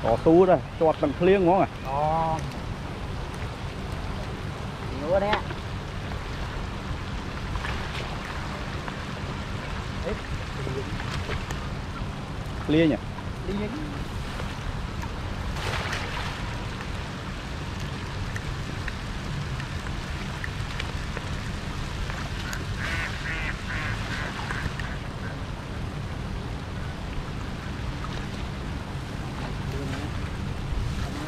Có su đây, chọt bằng liêng ngon à? Đó. Nhiều đấy. Liêng nhỉ? Liêng.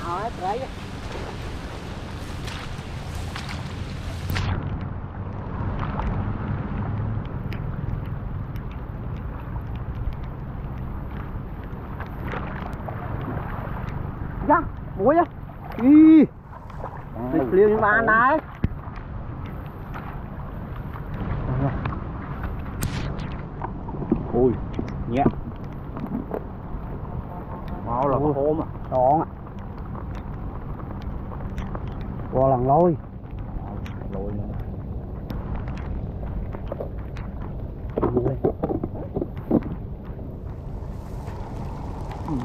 Hết đấy. Dạ, muối á. Ý. Mình liêu như bạn đấy. Ui, nhẹ. Mau là có hôm à. Tròn ạ. Qua lần lôi. Lôi nữa.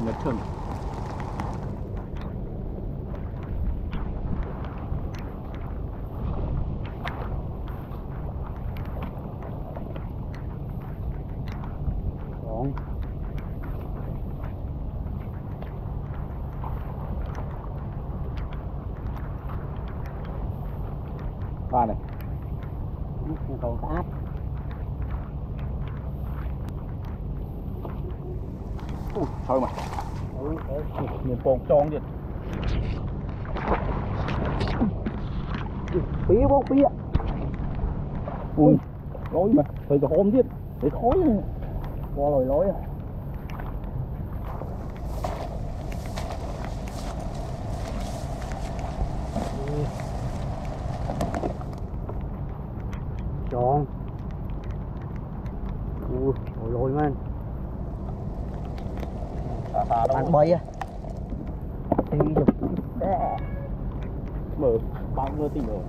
Nhật thường. Tròn. Ba này. Còn áp. Thôi mà. Miền bồn tròn vậy. Phía bốn phía. Ui, lối mà, thời cái hôm thiết, để khói này. Qua lồi lối à. Tròn. Ui, lồi lồi man. Ăn bay á. Đi được. Mở, bao nhiêu tỷ rồi.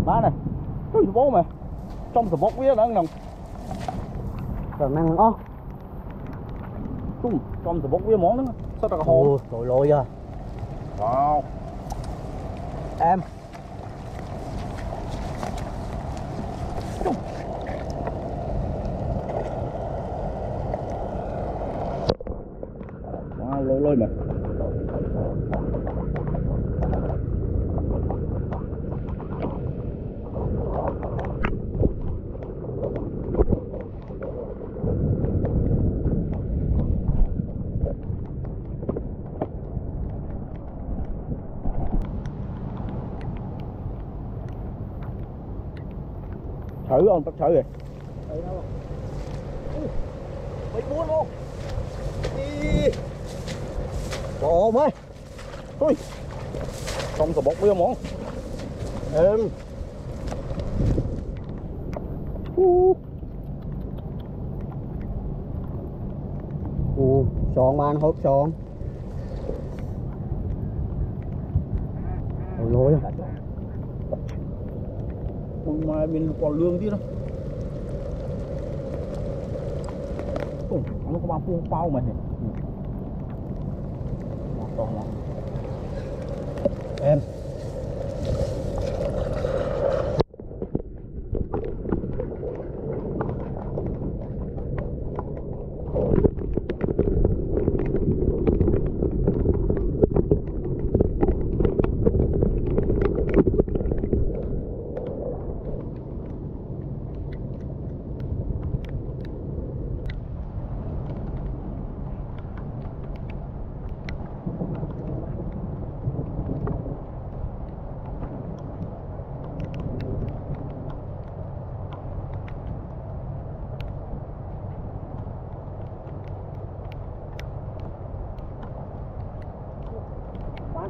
Má này, ui bố mày, trong sờ bốc với nó nồng. Rồi mang ó. Trong sờ bốc với món đó, sao ta có hồ? Lồi lồi à. Wow. Em. Wow, lôi lôi mày. Thử không, tắt thử rồi. Mấy cuốn luôn. Đi. Bộ mới. Ui. Trong sờ bốc với món. Em. Sòn man hốt sòn. Lôi á. Mà mình còn lương tí đó. Nó có bao phương bao mà. Còn không? Em.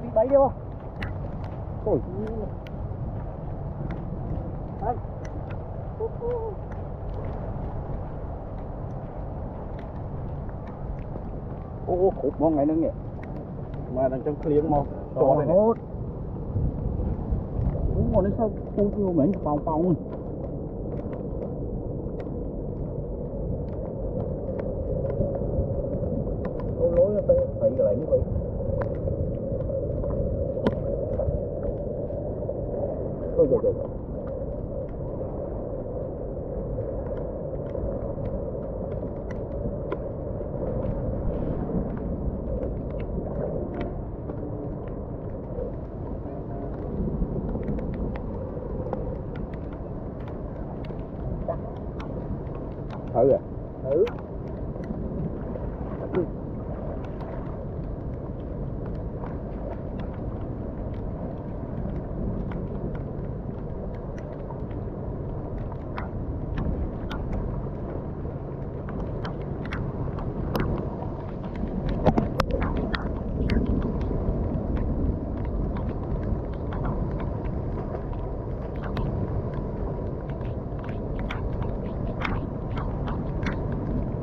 Bị bẫy đi không? Ôi. Anh. Ô khúc mong ngày nữa nghe. Mà đang trong kliêng mong cho đây này. Cũng còn đến sao cô chưa mến phong phong. Câu lối nó thấy lại như vậy. Ôi trời trời. Thử à? Thử.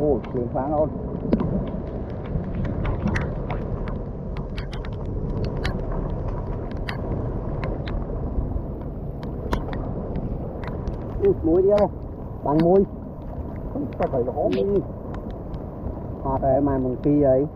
Ôi, trường phán ơi. Muối đi không? Bằng muối. Sao phải hổ? Họt rồi mà mừng kia vậy.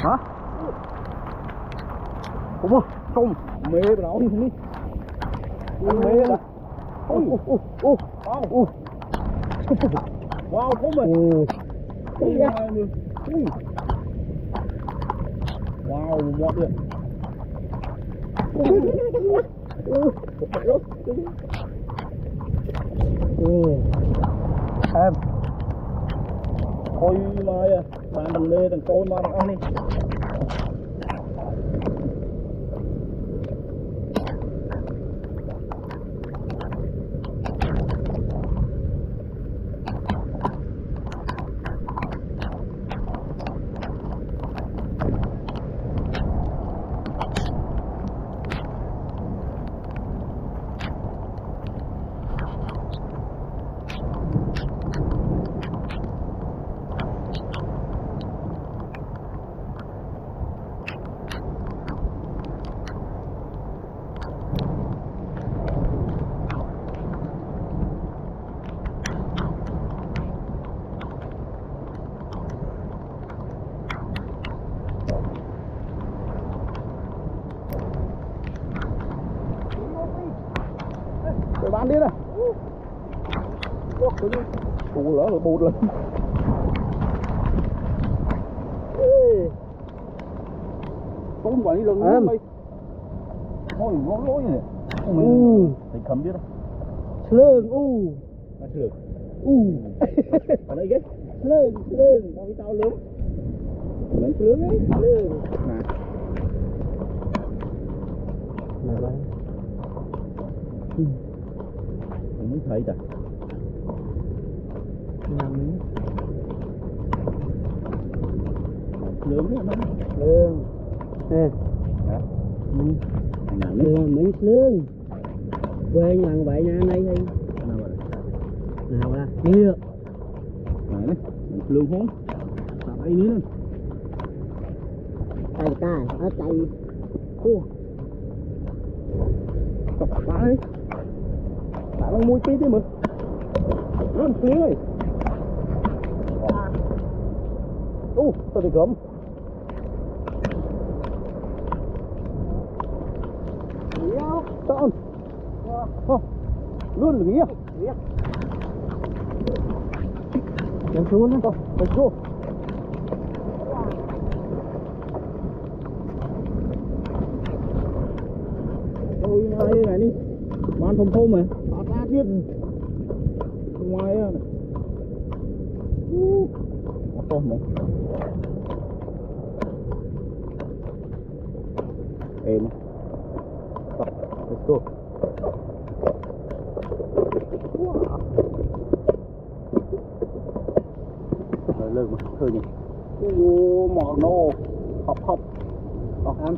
Hả? Không không Mê bà nói không đi. Mê đó. Ôi wow. Wow không mình. Wow một đi. Em Ôi mai à, bạn đừng lê đừng trôn mà đừng ăn đi. Để bán đi này. Ủa lỡ rồi bụt lên. Tốn quả đi lần nữa mày. Thôi ngon lối này. Thì cầm chứ đó. Slương Nó slương. Ở đây ghét. Slương tao đi tao lướm. Lấy slương ấy. Slương. Nè. Nè đây. Không muốn thấy ta. Nằm lương thế nó lương nè lương mấy lương quê lần vậy nha anh đây đi nào ra kia này đấy lương hốn tại đây nữa cày ở cày cặp ba đấy tại nó mua tí thế mà luôn phía này tao thì gấm tao luôn là nghĩa em xuống nữa tao phải vô ôi này này đi man thôm thôm mà ra tiếp ngoài này tôm này êm let's go rồi lưng mà thôi nhỉ ô mỏ nô hop hop ăn